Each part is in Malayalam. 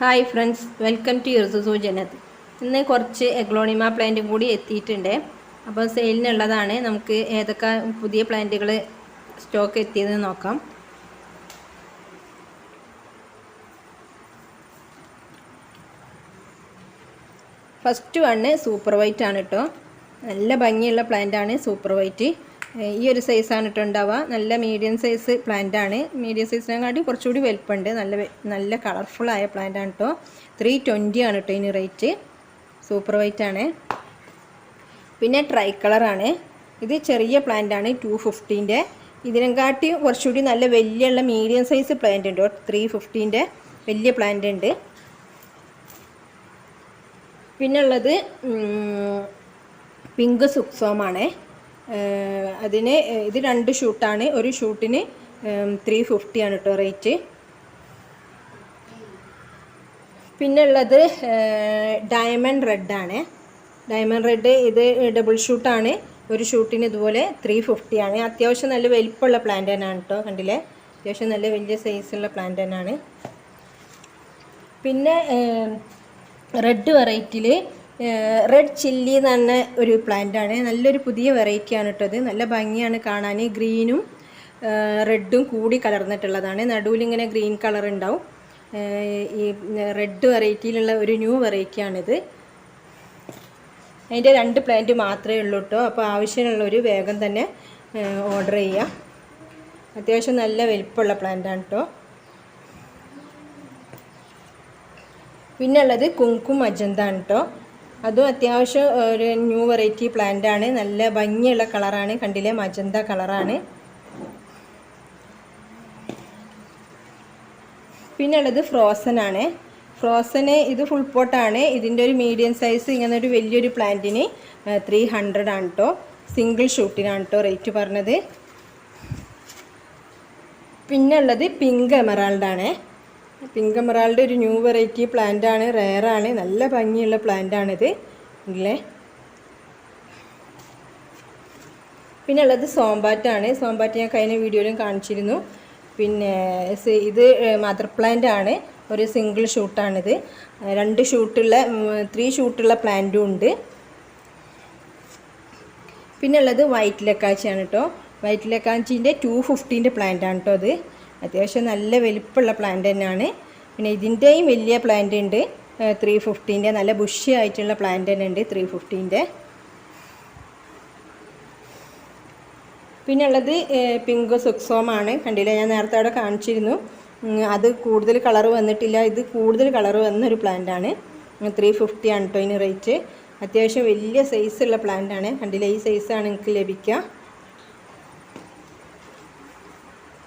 ഹായ് ഫ്രണ്ട്സ്, വെൽക്കം ടു യൂർസു ജനത്. ഇന്ന് കുറച്ച് എഗ്ലോണിമ പ്ലാന്റും കൂടി എത്തിയിട്ടുണ്ട്. അപ്പോൾ സെയിലിനുള്ളതാണ്. നമുക്ക് ഏതൊക്കെ പുതിയ പ്ലാന്റുകൾ സ്റ്റോക്ക് എത്തിയതെന്ന് നോക്കാം. ഫസ്റ്റ് വണ്ണ് സൂപ്പർ വൈറ്റ് ആണ് കേട്ടോ. നല്ല ഭംഗിയുള്ള പ്ലാന്റാണ് സൂപ്പർ വൈറ്റ്. ഈ ഒരു സൈസാണ് കേട്ടോ ഉണ്ടാവുക. നല്ല മീഡിയം സൈസ് പ്ലാന്റാണ്. മീഡിയം സൈസിനെക്കാട്ടി കുറച്ചുകൂടി വലുപ്പമുണ്ട്. നല്ല കളർഫുള്ളായ പ്ലാന്റാണ് കേട്ടോ. 320 ആണ് കേട്ടോ ഇതിന് റേറ്റ്. സൂപ്പർ വൈറ്റ് ആണ്. പിന്നെ ട്രൈ കളറാണ്. ഇത് ചെറിയ പ്ലാന്റാണ്, 250ൻ്റെ. ഇതിനെക്കാട്ടി കുറച്ചുകൂടി നല്ല വലിയുള്ള മീഡിയം സൈസ് പ്ലാന്റ് ഉണ്ട്. 350ൻ്റെ വലിയ പ്ലാന്റ് ഉണ്ട്. പിന്നെ ഉള്ളത് പിങ്ക് സുക്സോമാണ്. ഇത് 2 ഷൂട്ടാണ്. ഒരു ഷൂട്ടിന് 350 ആണ് കേട്ടോ റേറ്റ്. പിന്നെ ഉള്ളത് ഡയമണ്ട് റെഡാണ്. ഡയമണ്ട് റെഡ് ഇത് ഡബിൾ ഷൂട്ടാണ്. ഒരു ഷൂട്ടിന് ഇതുപോലെ 350 ആണ്. അത്യാവശ്യം നല്ല വലിപ്പമുള്ള പ്ലാന്റ് തന്നെയാണ് കേട്ടോ. കണ്ടില്ലേ, അത്യാവശ്യം നല്ല വലിയ സൈസുള്ള പ്ലാന്റ് തന്നെയാണ്. പിന്നെ റെഡ് വെറൈറ്റിയിൽ റെഡ് ചില്ലി എന്ന് പറഞ്ഞ ഒരു പ്ലാന്റാണ്. നല്ലൊരു പുതിയ വെറൈറ്റിയാണ് കേട്ടോ. ഇത് നല്ല ഭംഗിയാണ് കാണാൻ. ഗ്രീനും റെഡും കൂടി കലർന്നിട്ടുള്ളതാണ്. നടുവിലിങ്ങനെ ഗ്രീൻ കളർ ഉണ്ടാവും. ഈ റെഡ് വെറൈറ്റിയിലുള്ള ഒരു ന്യൂ വെറൈറ്റിയാണിത്. അതിൻ്റെ 2 പ്ലാന്റ് മാത്രമേ ഉള്ളൂ കേട്ടോ. അപ്പോൾ ആവശ്യമുള്ളവർ വേഗം തന്നെ ഓർഡർ ചെയ്യുക. അത്യാവശ്യം നല്ല വലിപ്പമുള്ള പ്ലാന്റാണ് കേട്ടോ. പിന്നെ ഉള്ളത് കുങ്കും മജന്താണ് കേട്ടോ. അതും അത്യാവശ്യം ഒരു ന്യൂ വെറൈറ്റി പ്ലാന്റാണ്. നല്ല ഭംഗിയുള്ള കളറാണ്. കണ്ടില്ലേ, മജന്ത കളറാണ്. പിന്നെ ഉള്ളത് ഫ്രോസൺ ആണ്. ഫ്രോസന് ഇത് ഫുൾ പോട്ടാണ്. ഇതിൻ്റെ ഒരു മീഡിയം സൈസ് ഇങ്ങനെ ഒരു വലിയൊരു പ്ലാന്റിന് 300 ആണ് കേട്ടോ. സിംഗിൾ ഷൂട്ടിനാണ് കേട്ടോ റേറ്റ് പറഞ്ഞത്. പിന്നെ ഉള്ളത് പിങ്ക് എമറാൾഡാണ്. പിങ്ക് എമറാൾഡ് ഒരു ന്യൂ വെറൈറ്റി പ്ലാന്റാണ്. റെയറാണ്. നല്ല ഭംഗിയുള്ള പ്ലാന്റാണിത് ഇല്ലേ. പിന്നെ ഉള്ളത് സോംബാറ്റാണ്. സോംബാറ്റ് ഞാൻ കഴിഞ്ഞ വീഡിയോയിലും കാണിച്ചിരുന്നു. പിന്നെ ഇത് മദർ പ്ലാന്റ് ആണ്. ഒരു സിംഗിൾ ഷൂട്ടാണിത്. 2 ഷൂട്ടുള്ള 3 ഷൂട്ടുള്ള പ്ലാന്റും ഉണ്ട്. പിന്നെ ഉള്ളത് വൈറ്റ് ലക്കാച്ചിയാണ് കേട്ടോ. വൈറ്റ് ലക്കാച്ചിൻ്റെ 250ൻ്റെ പ്ലാന്റാണ് കേട്ടോ. അത് അത്യാവശ്യം നല്ല വലിപ്പമുള്ള പ്ലാന്റ് തന്നെയാണ്. പിന്നെ ഇതിൻ്റെയും വലിയ പ്ലാന്റ് ഉണ്ട്, 350ൻ്റെ. നല്ല ബുഷി ആയിട്ടുള്ള പ്ലാന്റ് തന്നെ ഉണ്ട് 350ൻ്റെ. പിന്നെ ഉള്ളത് പിങ്ക് സുക്സോമാണ്. കണ്ടില്ല, ഞാൻ നേരത്തെ അവിടെ കാണിച്ചിരുന്നു. അത് കൂടുതൽ കളർ വന്നിട്ടില്ല. ഇത് കൂടുതൽ കളർ വന്നൊരു പ്ലാന്റാണ്. 350 ആണ് കേട്ടോ ഇതിന് റേറ്റ്. അത്യാവശ്യം വലിയ സൈസുള്ള പ്ലാന്റാണ്. കണ്ടില്ല, ഈ സൈസാണ് നിങ്ങൾക്ക് ലഭിക്കുക.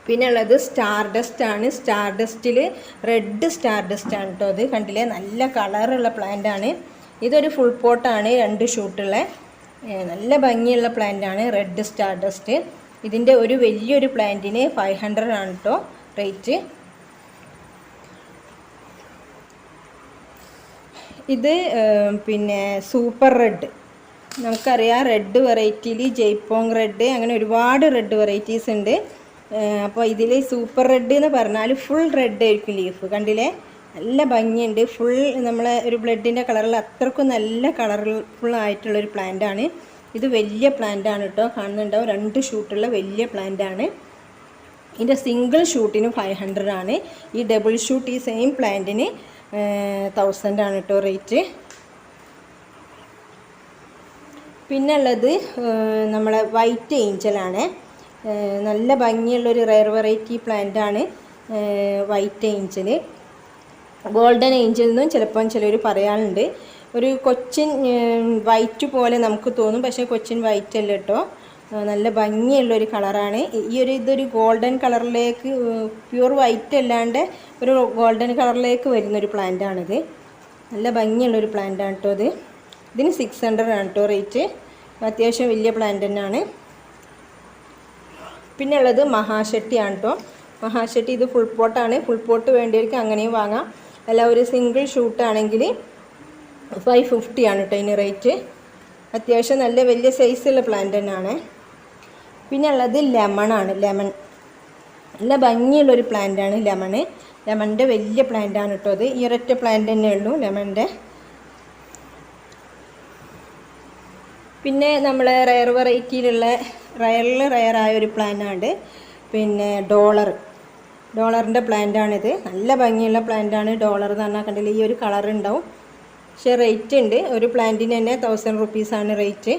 പിന്നെ ഉള്ളത് സ്റ്റാർ ഡസ്റ്റ് ആണ്. സ്റ്റാർ ഡസ്റ്റിൽ റെഡ് സ്റ്റാർ ഡസ്റ്റ് ആണ് കേട്ടോ. അത് കണ്ടില്ലേ, നല്ല കളറുള്ള പ്ലാന്റ് ആണ്. ഇതൊരു ഫുൾ പോട്ടാണ്, 2 ഷൂട്ടുള്ള നല്ല ഭംഗിയുള്ള പ്ലാന്റ് ആണ് റെഡ് സ്റ്റാർ ഡസ്റ്റ്. ഇതിൻ്റെ ഒരു വലിയൊരു പ്ലാന്റിന് 500 ആണ് കേട്ടോ റേറ്റ്. ഇത് പിന്നെ സൂപ്പർ റെഡ്. നമുക്കറിയാം റെഡ് വെറൈറ്റിയിൽ ജയ്പോങ് റെഡ്, അങ്ങനെ ഒരുപാട് റെഡ് വെറൈറ്റീസ് ഉണ്ട്. അപ്പോൾ ഇതിൽ സൂപ്പർ റെഡ് എന്ന് പറഞ്ഞാൽ ഫുൾ റെഡ് ആയിരിക്കും ലീഫ്. കണ്ടില്ലേ, നല്ല ഭംഗിയുണ്ട്. ഫുൾ നമ്മളെ ഒരു ബ്ലഡിൻ്റെ കളറിൽ അത്രക്കും നല്ല കളർഫുള്ളായിട്ടുള്ളൊരു പ്ലാന്റാണ്. ഇത് വലിയ പ്ലാന്റാണ് കേട്ടോ. കാണുന്നുണ്ടാവും, 2 ഷൂട്ടുള്ള വലിയ പ്ലാന്റാണ്. ഇതിൻ്റെ സിംഗിൾ ഷൂട്ടിന് 500 ആണ്. ഈ ഡബിൾ ഷൂട്ട് ഈ സെയിം പ്ലാന്റിന് 1000 ആണ് കേട്ടോ റേറ്റ്. പിന്നെ ഉള്ളത് നമ്മളെ വൈറ്റ് ഏഞ്ചലാണ്. നല്ല ഭംഗിയുള്ളൊരു റെയർ വെറൈറ്റി പ്ലാന്റാണ് വൈറ്റ് ഏഞ്ചൽ. ഗോൾഡൻ ഏഞ്ചൽ എന്നും ചിലപ്പം ചിലർ പറയാറുണ്ട്. ഒരു കൊച്ചിൻ വൈറ്റ് പോലെ നമുക്ക് തോന്നും, പക്ഷേ കൊച്ചിൻ വൈറ്റ് അല്ല കേട്ടോ. നല്ല ഭംഗിയുള്ളൊരു കളറാണ്. ഇതൊരു ഗോൾഡൻ കളറിലേക്ക്, പ്യൂർ വൈറ്റ് അല്ലാണ്ട് ഒരു ഗോൾഡൻ കളറിലേക്ക് വരുന്നൊരു പ്ലാന്റാണിത്. നല്ല ഭംഗിയുള്ളൊരു പ്ലാന്റാണ് കേട്ടോ ഇത്. ഇതിന് 600 ആണ് കേട്ടോ റേറ്റ്. അത്യാവശ്യം വലിയ പ്ലാന്റ് തന്നെയാണ്. പിന്നെ ഉള്ളത് മഹാശട്ടിയാണ് കേട്ടോ. മഹാശട്ടി ഇത് ഫുൾ പോട്ടാണ്. ഫുൾ പോട്ട് വേണ്ടിയവർക്ക് അങ്ങനെയും വാങ്ങാം. അല്ല, ഒരു സിംഗിൾ ഷൂട്ടാണെങ്കിൽ 550 ആണ് കേട്ടോ ഇതിന് റേറ്റ്. അത്യാവശ്യം നല്ല വലിയ സൈസുള്ള പ്ലാന്റ് തന്നെയാണ്. പിന്നെ ഉള്ളത് ലെമണാണ്. ലെമൺ നല്ല ഭംഗിയുള്ളൊരു പ്ലാന്റാണ് ലെമണ്. ലെമണിൻ്റെ വലിയ പ്ലാന്റാണ് കേട്ടോ അത്. ഈ ഒരൊറ്റ പ്ലാന്റ് തന്നെ ഉള്ളൂ ലെമണിൻ്റെ. പിന്നെ നമ്മൾ റയർ വെറൈറ്റിയിലുള്ള റയറായ ഒരു പ്ലാന്റാണ് പിന്നെ ഡോളറിൻ്റെ പ്ലാന്റാണിത്. നല്ല ഭംഗിയുള്ള പ്ലാന്റാണ്. ഡോളർ എന്ന് പറഞ്ഞാൽ കണ്ടില്ല ഈ ഒരു കളർ ഉണ്ടാവും. പക്ഷേ റേറ്റ് ഉണ്ട്, ഒരു പ്ലാന്റിന് തന്നെ 1000 റുപ്പീസാണ് റേറ്റ്.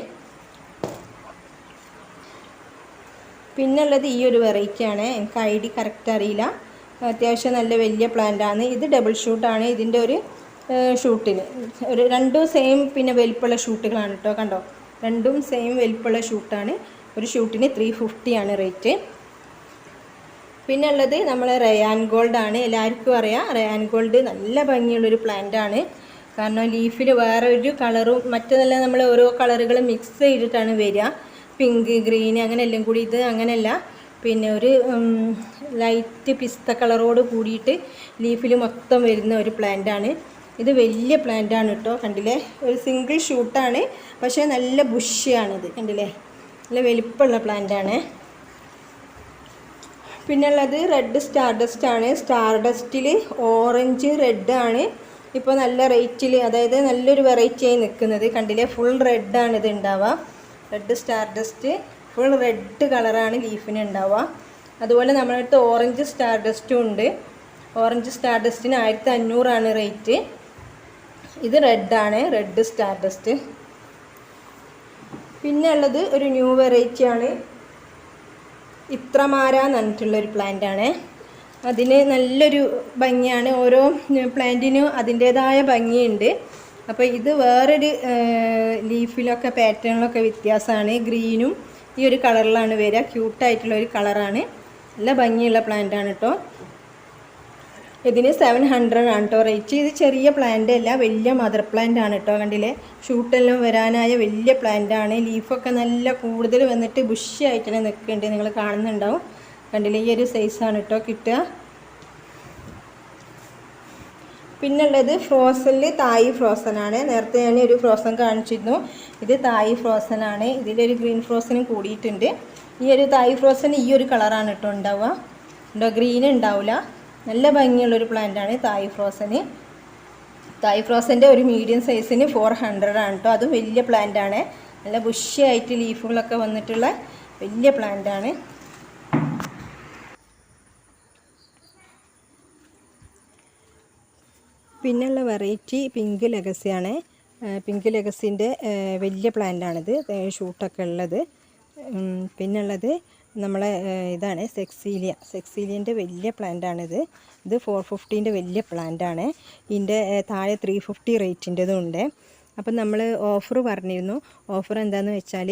പിന്നെ ഉള്ളത് ഈ ഒരു വെറൈറ്റിയാണ്. എനിക്ക് ID കറക്റ്റ് അറിയില്ല. അത്യാവശ്യം നല്ല വലിയ പ്ലാന്റാണ് ഇത്. ഡബിൾ ഷൂട്ടാണ് ഇതിൻ്റെ ഒരു ഷൂട്ടിന്. രണ്ടും സെയിം പിന്നെ വലിപ്പമുള്ള ഷൂട്ടുകളാണ് കേട്ടോ. കണ്ടോ, രണ്ടും സെയിം വലിപ്പമുള്ള ഷൂട്ടാണ്. ഒരു ഷൂട്ടിന് 350 ആണ് റേറ്റ്. പിന്നെ ഉള്ളത് നമ്മൾ റയാൻ ഗോൾഡ് ആണ്. എല്ലാവർക്കും അറിയാം റയാൻ ഗോൾഡ് നല്ല ഭംഗിയുള്ളൊരു പ്ലാന്റാണ്. കാരണം ലീഫിൽ വേറെ ഒരു കളറും മറ്റേതല്ല, നമ്മൾ ഓരോ കളറുകൾ മിക്സ് ചെയ്തിട്ടാണ് വരിക. പിങ്ക്, ഗ്രീൻ അങ്ങനെ എല്ലാം കൂടി. ഇത് അങ്ങനെയല്ല, പിന്നെ ഒരു ലൈറ്റ് പിസ്ത കളറോട് കൂടിയിട്ട് ലീഫിൽ മൊത്തം വരുന്ന ഒരു പ്ലാന്റാണ് ഇത്. വലിയ പ്ലാന്റാണ് കേട്ടോ. കണ്ടില്ലേ, ഒരു സിംഗിൾ ഷൂട്ടാണ്, പക്ഷേ നല്ല ബുഷിയാണിത്. കണ്ടില്ലേ, നല്ല വലിപ്പമുള്ള പ്ലാന്റാണ്. പിന്നുള്ളത് റെഡ് സ്റ്റാർഡസ്റ്റ് ആണ്. സ്റ്റാർഡസ്റ്റിൽ ഓറഞ്ച് റെഡ് ആണ് ഇപ്പോൾ നല്ല റേറ്റിൽ, അതായത് നല്ലൊരു വെറൈറ്റി ആയി നിൽക്കുന്നത്. കണ്ടില്ലേ, ഫുൾ റെഡാണ് ഇത് ഉണ്ടാവുക. റെഡ് സ്റ്റാർഡസ്റ്റ് ഫുൾ റെഡ് കളറാണ് ലീഫിന് ഉണ്ടാവുക. അതുപോലെ നമ്മുടെ അടുത്ത് ഓറഞ്ച് സ്റ്റാർഡസ്റ്റും ഉണ്ട്. ഓറഞ്ച് സ്റ്റാർഡസ്റ്റിന് 1500 ആണ് റേറ്റ്. ഇത് റെഡാണ്, റെഡ് സ്റ്റാർഡസ്റ്റ്. പിന്നെ ഉള്ളത് ഒരു ന്യൂ വെറൈറ്റി ആണ്. ഇത്രമാര എന്ന് പറഞ്ഞിട്ടുള്ളൊരു പ്ലാന്റാണ്. അതിന് നല്ലൊരു ഭംഗിയാണ്. ഓരോ പ്ലാന്റിനും അതിൻ്റേതായ ഭംഗിയുണ്ട്. അപ്പോൾ ഇത് വേറൊരു ലീഫിലൊക്കെ പാറ്റേണിലൊക്കെ വ്യത്യാസമാണ്. ഗ്രീനും ഈ ഒരു കളറിലാണ് വരിക. ക്യൂട്ടായിട്ടുള്ളൊരു കളറാണ്. നല്ല ഭംഗിയുള്ള പ്ലാന്റാണ് കേട്ടോ. ഇതിന് 700 ആണ് കേട്ടോ റേറ്റ്. ഇത് ചെറിയ പ്ലാന്റ് അല്ല, വലിയ മദർ പ്ലാന്റ് ആണ് കേട്ടോ. കണ്ടില്ലേ, ഷൂട്ടെല്ലാം വരാനായ വലിയ പ്ലാന്റാണ്. ലീഫൊക്കെ നല്ല കൂടുതൽ വന്നിട്ട് ബുഷി ആയിട്ട് തന്നെ നിൽക്കുന്നുണ്ട്. നിങ്ങൾ കാണുന്നുണ്ടാവും. കണ്ടില്ലേ, ഈ ഒരു സൈസാണ് കേട്ടോ കിട്ടുക. പിന്നുള്ളത് ഫ്രോസണിൽ തായ് ഫ്രോസനാണ്. നേരത്തെ ഞാൻ ഒരു ഫ്രോസൺ കാണിച്ചിരുന്നു. ഇത് തായ് ഫ്രോസനാണ്. ഇതിലൊരു ഗ്രീൻ ഫ്രോസനും കൂടിയിട്ടുണ്ട്. ഈ ഒരു തായ് ഫ്രോസൺ ഈ ഒരു കളറാണ് കേട്ടോ ഉണ്ടാവുക. ഉണ്ടോ, ഗ്രീൻ ഉണ്ടാവില്ല. നല്ല ഭംഗിയുള്ളൊരു പ്ലാന്റാണ് തായ് ഫ്രോസന്. തായ് ഫ്രോസൻ്റെ ഒരു മീഡിയം സൈസിന് 400 ആണ് കേട്ടോ. അതും വലിയ പ്ലാന്റാണ്. നല്ല ബുഷിയായിട്ട് ലീഫുകളൊക്കെ വന്നിട്ടുള്ള വലിയ പ്ലാന്റാണ്. പിന്നെയുള്ള വെറൈറ്റി പിങ്ക് ലെഗസിയാണ്. പിങ്ക് ലെഗസിൻ്റെ വലിയ പ്ലാന്റാണിത്, ഷൂട്ടൊക്കെ ഉള്ളത്. പിന്നുള്ളത് നമ്മളെ ഇതാണ് സെക്സീലിയൻ്റെ വലിയ പ്ലാന്റാണിത്. ഇത് 450ൻ്റെ വലിയ പ്ലാന്റാണ്. ഇതിൻ്റെ താഴെ 350 റേറ്റിൻ്റെതും ഉണ്ട്. അപ്പം നമ്മൾ ഓഫർ പറഞ്ഞിരുന്നു. ഓഫർ എന്താണെന്ന് വെച്ചാൽ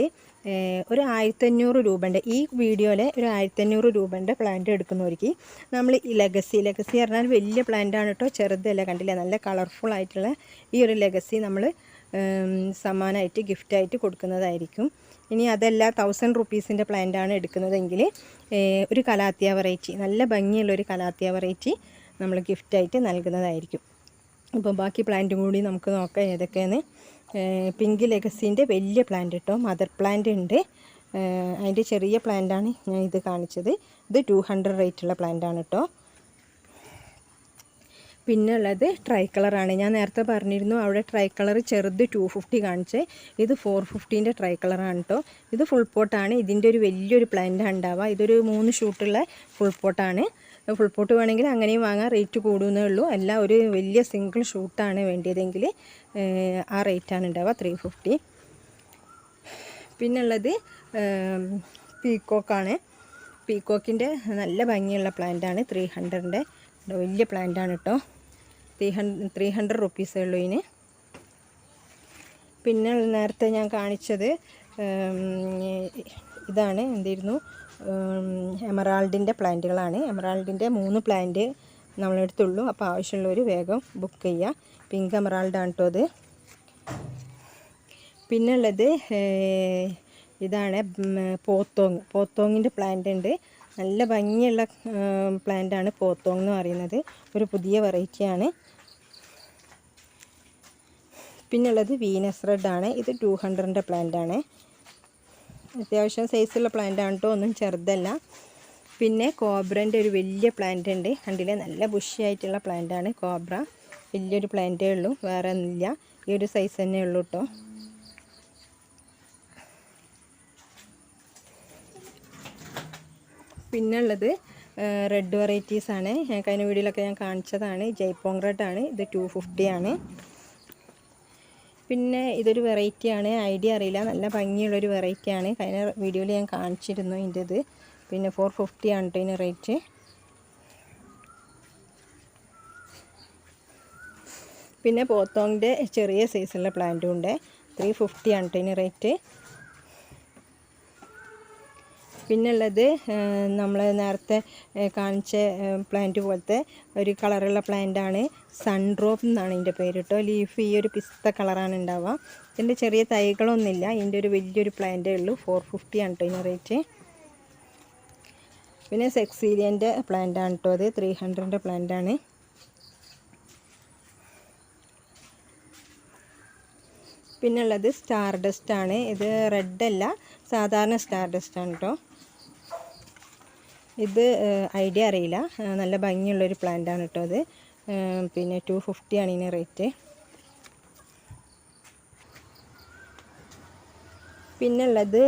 ഒരു 1500 രൂപൻ്റെ ഈ വീഡിയോയിൽ ഒരു 1500 രൂപൻ്റെ പ്ലാന്റ് എടുക്കുന്നവർക്ക് നമ്മൾ ഈ ലെഗസി പറഞ്ഞാൽ വലിയ പ്ലാന്റാണ് കേട്ടോ, ചെറുതല്ല. കണ്ടില്ല, നല്ല കളർഫുൾ ആയിട്ടുള്ള ഈ ഒരു ലെഗസി നമ്മൾ സമ്മാനമായിട്ട് ഗിഫ്റ്റായിട്ട് കൊടുക്കുന്നതായിരിക്കും. ഇനി അതല്ല 1000 റുപ്പീസിൻ്റെ പ്ലാന്റാണ് എടുക്കുന്നതെങ്കിൽ ഒരു കലാത്തിയ വെറൈറ്റി, നല്ല ഭംഗിയുള്ളൊരു കലാത്തിയ വെറൈറ്റി നമ്മൾ ഗിഫ്റ്റായിട്ട് നൽകുന്നതായിരിക്കും. അപ്പോൾ ബാക്കി പ്ലാന്റും കൂടി നമുക്ക് നോക്കാം ഏതൊക്കെയാണ്. പിങ്ക് ലെഗസീൻ്റെ വലിയ പ്ലാന്റ് കേട്ടോ, മദർ പ്ലാന്റ് ഉണ്ട്. അതിൻ്റെ ചെറിയ പ്ലാന്റാണ് ഞാൻ ഇത് കാണിച്ചത്. ഇത് 200 റേറ്റുള്ള പ്ലാന്റാണ് കേട്ടോ. പിന്നെ ഉള്ളത് ട്രൈ കളറാണ്. ഞാൻ നേരത്തെ പറഞ്ഞിരുന്നു അവിടെ ട്രൈ കളർ ചെറുത് 250 കാണിച്ചേ. ഇത് 450ൻ്റെ ട്രൈ കളറാണ് കേട്ടോ. ഇത് ഫുൾ പോട്ടാണ്. ഇതിൻ്റെ ഒരു വലിയൊരു പ്ലാന്റാണ് ഉണ്ടാവുക. ഇതൊരു 3 ഷൂട്ടുള്ള ഫുൾ പോട്ടാണ്. ഫുൾ പോട്ട് വേണമെങ്കിൽ അങ്ങനെയും വാങ്ങാൻ, റേറ്റ് കൂടുന്നേ ഉള്ളൂ. അല്ല ഒരു വലിയ സിംഗിൾ ഷൂട്ടാണ് വേണ്ടിയതെങ്കിൽ ആ റേറ്റാണ് ഉണ്ടാവുക, 350. പിന്നുള്ളത് പീക്കോക്കാണ്. പീക്കോക്കിൻ്റെ നല്ല ഭംഗിയുള്ള പ്ലാന്റാണ്. 300ൻ്റെ വലിയ പ്ലാന്റാണ് കേട്ടോ. 300 റുപ്പീസേ ഉള്ളൂ ഇതിന്. പിന്നെ നേരത്തെ ഞാൻ കാണിച്ചത് ഇതാണ്, എന്തായിരുന്നു, എമറാൾഡിൻ്റെ പ്ലാന്റുകളാണ്. എമറാൾഡിൻ്റെ 3 പ്ലാന്റ് നമ്മളെടുത്തുള്ളൂ. അപ്പോൾ ആവശ്യമുള്ളവർ വേഗം ബുക്ക് ചെയ്യുക. പിങ്ക് എമറാൾഡാണ് കേട്ടോ അത്. പിന്നുള്ളത് ഇതാണ് പോത്തോങ്ങിൻ്റെ പ്ലാന്റ് ഉണ്ട്. നല്ല ഭംഗിയുള്ള പ്ലാന്റാണ് പോത്തോങ് എന്ന് പറയുന്നത്. ഒരു പുതിയ വെറൈറ്റിയാണ്. പിന്നുള്ളത് വീനസ് റെഡ് ആണ്. ഇത് 200ൻ്റെ പ്ലാന്റാണ്. അത്യാവശ്യം സൈസുള്ള പ്ലാന്റാണ് കേട്ടോ, ഒന്നും ചെറുതല്ല. പിന്നെ കോബ്രൻ്റെ ഒരു വലിയ പ്ലാന്റ് ഉണ്ട്, കണ്ടില്ലേ, നല്ല ബുഷി ആയിട്ടുള്ള പ്ലാന്റാണ് കോബ്ര. വലിയൊരു പ്ലാന്റേ ഉള്ളൂ, വേറെ ഒന്നുമില്ല, ഈ ഒരു സൈസ് തന്നെ ഉള്ളൂ കേട്ടോ. പിന്നെ ഉള്ളത് റെഡ് വെറൈറ്റീസ് ആണ്. കഴിഞ്ഞ വീഡിയോയിലൊക്കെ ഞാൻ കാണിച്ചതാണ്. ജയ്പോങ് റെഡ് ആണ്, ഇത് 250 ആണ്. പിന്നെ ഇതൊരു വെറൈറ്റിയാണ്, ഐഡിയ അറിയില്ല, നല്ല ഭംഗിയുള്ളൊരു വെറൈറ്റിയാണ്. കഴിഞ്ഞ വീഡിയോയിൽ ഞാൻ കാണിച്ചിരുന്നു ഇതിൻ്റെത്. പിന്നെ 450 ആണ് കേട്ടോ ഇതിന് റേറ്റ്. പിന്നെ പോത്തോങ്ങിൻ്റെ ചെറിയ സൈസുള്ള പ്ലാന്റും ഉണ്ട്, 350 ആണ് കേട്ടോ ഇതിന് റേറ്റ്. പിന്നുള്ളത് നമ്മൾ നേരത്തെ കാണിച്ച പ്ലാന്റ് പോലത്തെ ഒരു കളറുള്ള പ്ലാന്റാണ്, സൺഡ്രോപ്പ് എന്നാണ് ഇതിൻ്റെ പേര് കേട്ടോ. ലീഫ് ഈ ഒരു പിസ്ത കളറാണ് ഉണ്ടാവുക. ഇതിൻ്റെ ചെറിയ തൈകളൊന്നുമില്ല, ഇതിൻ്റെ ഒരു വലിയൊരു പ്ലാന്റേ ഉള്ളൂ. 450 ആണ് കേട്ടോ ഇതിന് റേറ്റ്. പിന്നെ സെക്സീലിയൻ്റെ പ്ലാന്റാണ് കേട്ടോ, അത് 300ൻ്റെ പ്ലാന്റാണ്. പിന്നുള്ളത് സ്റ്റാർ ഡസ്റ്റ് ആണ്, ഇത് റെഡല്ല, സാധാരണ സ്റ്റാർ ഡസ്റ്റ് ആണ് കേട്ടോ. ഇത് ഐഡിയ അറിയില്ല, നല്ല ഭംഗിയുള്ളൊരു പ്ലാന്റാണ് കേട്ടോ അത്. പിന്നെ 250 ആണ് ഇതിന് റേറ്റ്. പിന്നുള്ളത്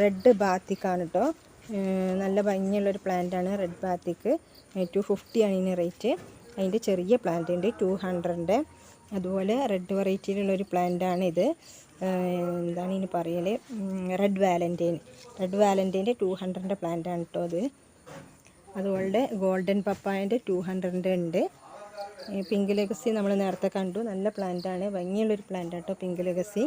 റെഡ് ബാത്തിക്കാണ് കേട്ടോ, നല്ല ഭംഗിയുള്ളൊരു പ്ലാന്റാണ് റെഡ് ബാത്തിക്ക്. 250 ആണ് ഇതിന് റേറ്റ്. അതിൻ്റെ ചെറിയ പ്ലാന്റ് ഉണ്ട് 200ൻ്റെ. അതുപോലെ റെഡ് വെറൈറ്റിയിലുള്ളൊരു പ്ലാന്റാണ് ഇത്. എന്താണ് ഇതിന് പറയൽ, റെഡ് വാലൻറ്റൈൻ്റെ 200ൻ്റെ പ്ലാന്റാണ് കേട്ടോ അത്. അതുപോലെ ഗോൾഡൻ പപ്പായൻ്റെ 200ൻ്റെ ഉണ്ട്. പിങ്ക് ലെഗസി നമ്മൾ നേരത്തെ കണ്ടു, നല്ല പ്ലാന്റാണ്, ഭംഗിയുള്ളൊരു പ്ലാന്റ് കേട്ടോ പിങ്ക് ലെഗസി.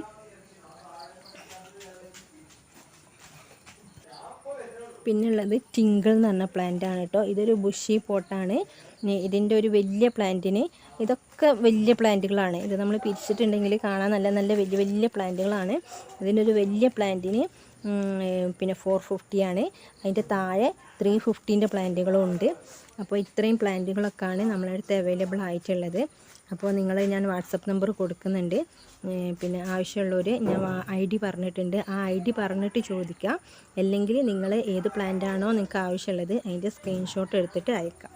പിന്നുള്ളത് ടിങ്കിൾ എന്ന് പറഞ്ഞ പ്ലാന്റാണ് കേട്ടോ, ഇതൊരു ബുഷി പോട്ടാണ്. ഇതിൻ്റെ ഒരു വലിയ പ്ലാന്റിന്, ഇതൊക്കെ വലിയ പ്ലാന്റുകളാണ്, ഇത് നമ്മൾ പിരിച്ചിട്ടുണ്ടെങ്കിൽ കാണാൻ നല്ല നല്ല വലിയ വലിയ പ്ലാന്റുകളാണ്. ഇതിൻ്റെ ഒരു വലിയ പ്ലാന്റിന് പിന്നെ 450 ആണ്. അതിൻ്റെ താഴെ 350ൻ്റെ പ്ലാന്റുകളും ഉണ്ട്. അപ്പോൾ ഇത്രയും പ്ലാന്റുകളൊക്കെയാണ് നമ്മളെ അടുത്ത് അവൈലബിൾ ആയിട്ടുള്ളത്. അപ്പോൾ ഞാൻ വാട്സപ്പ് നമ്പർ കൊടുക്കുന്നുണ്ട്. പിന്നെ ആവശ്യമുള്ളവർ ഞാൻ ID പറഞ്ഞിട്ടുണ്ട്, ആ ID പറഞ്ഞിട്ട് ചോദിക്കാം. അല്ലെങ്കിൽ നിങ്ങൾ ഏത് പ്ലാന്റാണോ നിങ്ങൾക്ക് ആവശ്യമുള്ളത് അതിൻ്റെ സ്ക്രീൻഷോട്ട് എടുത്തിട്ട് അയക്കാം.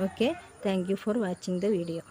Okay, thank you for watching the video.